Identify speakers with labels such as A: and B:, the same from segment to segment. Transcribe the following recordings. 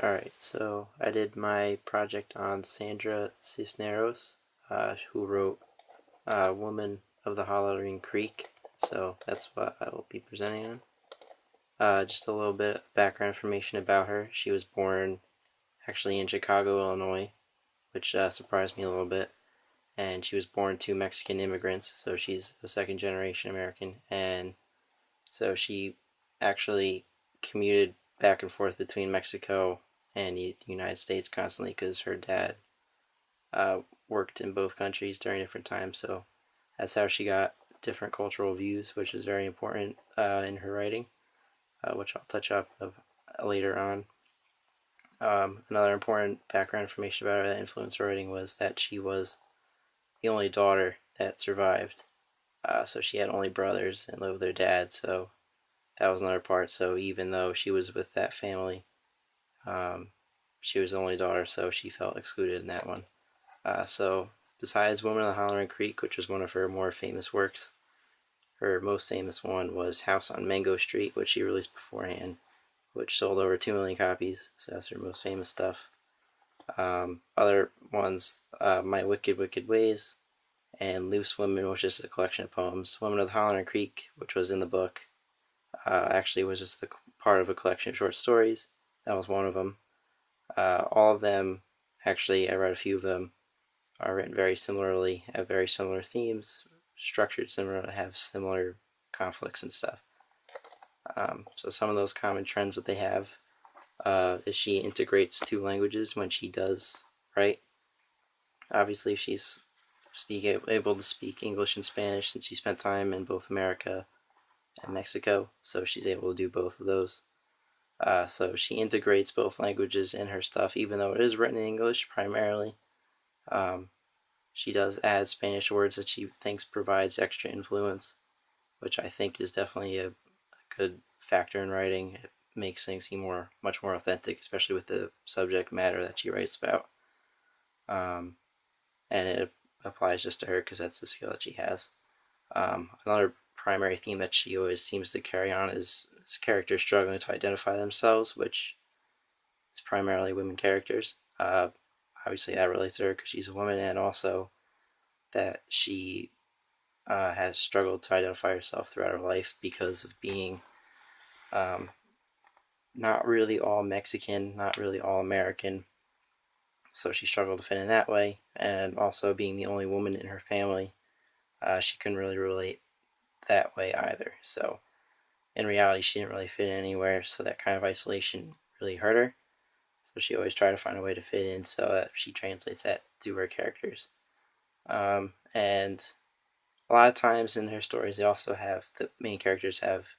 A: Alright, so I did my project on Sandra Cisneros, who wrote Woman of the Hollering Creek, so that's what I will be presenting on. Just a little bit of background information about her. She was born actually in Chicago, Illinois, which surprised me a little bit. And she was born to Mexican immigrants, so she's a second generation American. And so she actually commuted back and forth between Mexico and the United States constantly because her dad worked in both countries during different times. So that's how she got different cultural views, which is very important in her writing, which I'll touch up later on. Another important background information about her that influenced her writing was that she was the only daughter that survived. So she had only brothers and lived with her dad. So that was another part. So even though she was with that family, um, she was the only daughter, so she felt excluded in that one. So besides Woman of the Hollering Creek, which was one of her more famous works, her most famous one was House on Mango Street, which she released beforehand, which sold over 2 million copies. So that's her most famous stuff. Other ones, My Wicked Wicked Ways, and Loose Women, which is a collection of poems. Woman of the Hollering Creek, which was in the book, actually was just the part of a collection of short stories. That was one of them. All of them, actually, I read a few of them, are written very similarly, have very similar themes, structured similar, have similar conflicts and stuff. So some of those common trends that they have is she integrates two languages when she does write. Obviously, she's able to speak English and Spanish since she spent time in both America and Mexico, so she's able to do both of those. So she integrates both languages in her stuff, even though it is written in English primarily. Um, she does add Spanish words that she thinks provides extra influence, which I think is definitely a good factor in writing. It makes things seem much more authentic, especially with the subject matter that she writes about. Um, and it applies just to her because that's the skill that she has. Another primary theme that she always seems to carry on is characters struggling to identify themselves, which is primarily women characters. Obviously, that relates to her because she's a woman, and also that she has struggled to identify herself throughout her life because of being um, not really all Mexican, not really all American. So she struggled to fit in that way, and also being the only woman in her family, she couldn't really relate that way either. So in reality, she didn't really fit anywhere, so that kind of isolation really hurt her. So she always tried to find a way to fit in, so that she translates that through her characters. And a lot of times in her stories, they also have the main characters have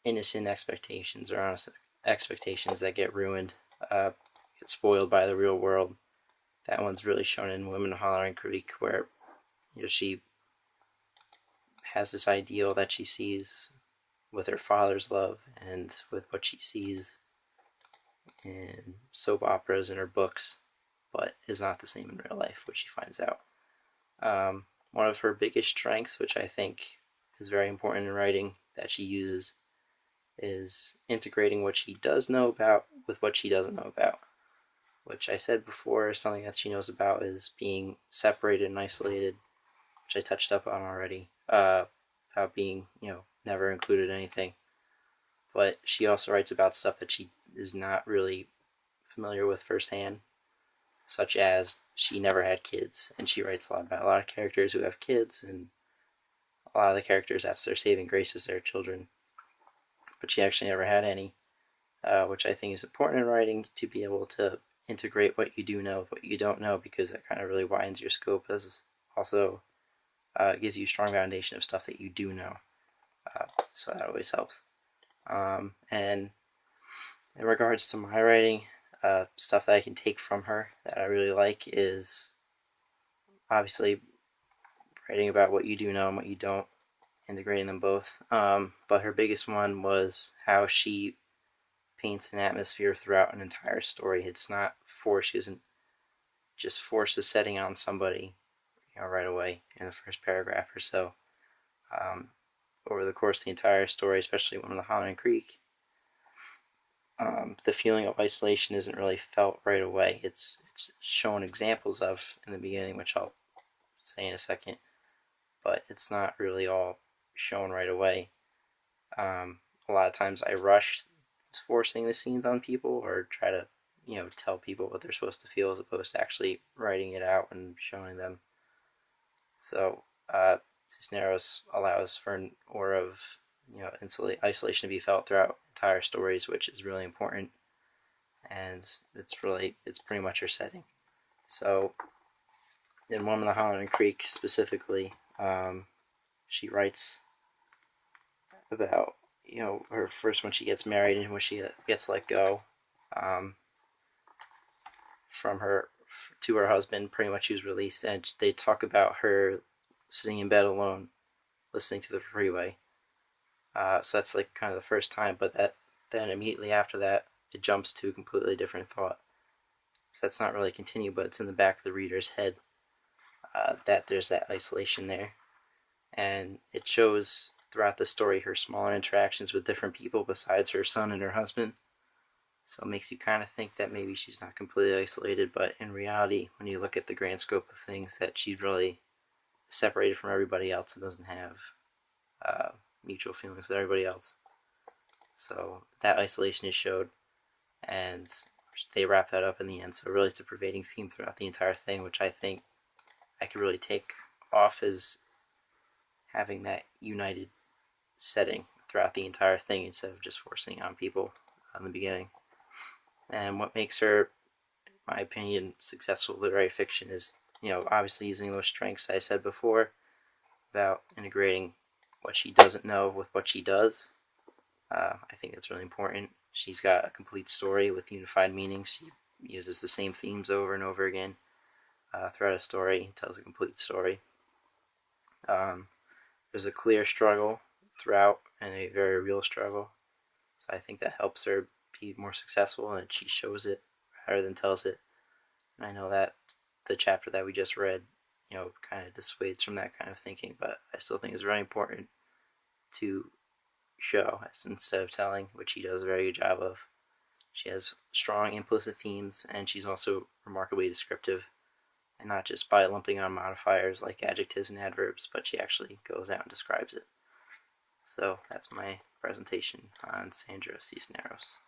A: innocent expectations or honest expectations that get ruined, get spoiled by the real world. That one's really shown in Women of Hollering Creek, where she has this ideal that she sees with her father's love and with what she sees in soap operas and her books, but is not the same in real life, which she finds out. One of her biggest strengths, which I think is very important in writing that she uses, is integrating what she does know about with what she doesn't know about. Which I said before, something that she knows about is being separated and isolated, which I touched up on already, about being, never included in anything. But she also writes about stuff that she is not really familiar with firsthand, such as she never had kids, and she writes a lot about a lot of characters who have kids, and a lot of the characters, that's their saving grace, is their children. But she actually never had any, which I think is important in writing, to be able to integrate what you do know with what you don't know, because that kind of really widens your scope, as also gives you a strong foundation of stuff that you do know. So that always helps. And in regards to my writing, stuff that I can take from her that I really like is obviously writing about what you do know and what you don't, integrating them both. But her biggest one was how she paints an atmosphere throughout an entire story. It's not forced. She doesn't just force a setting on somebody, right away in the first paragraph or so. Over the course of the entire story, especially Women of the Hollering Creek, the feeling of isolation isn't really felt right away. It's shown examples of in the beginning, which I'll say in a second, but it's not really all shown right away. A lot of times I rush forcing the scenes on people or try to, tell people what they're supposed to feel as opposed to actually writing it out and showing them. So Cisneros allows for an aura of, isolation to be felt throughout entire stories, which is really important, and it's pretty much her setting. So in Woman of the Hollering Creek specifically, she writes about her first when she gets married and when she gets let go from her to her husband. Pretty much, she was released, and they talk about her sitting in bed alone, listening to the freeway. So that's like kind of the first time, but then immediately after that, it jumps to a completely different thought. So that's not really continued, but it's in the back of the reader's head that there's that isolation there, and it shows throughout the story her smaller interactions with different people besides her son and her husband. So it makes you kind of think that maybe she's not completely isolated, but in reality, when you look at the grand scope of things, that she's really separated from everybody else and doesn't have mutual feelings with everybody else. So that isolation is showed, and they wrap that up in the end. So really, it's a pervading theme throughout the entire thing, which I think I could really take off as having that united setting throughout the entire thing instead of just forcing it on people in the beginning. And what makes her, in my opinion, successful literary fiction is, obviously using those strengths I said before about integrating what she doesn't know with what she does. I think that's really important. She's got a complete story with unified meaning. She uses the same themes over and over again throughout a story, tells a complete story. There's a clear struggle throughout and a very real struggle. So I think that helps her be more successful, and she shows it rather than tells it. And I know that the chapter that we just read, kind of dissuades from that kind of thinking, but I still think it's really important to show instead of telling, which she does a very good job of. She has strong implicit themes, and she's also remarkably descriptive, and not just by lumping on modifiers like adjectives and adverbs, but she actually goes out and describes it. So that's my presentation on Sandra Cisneros.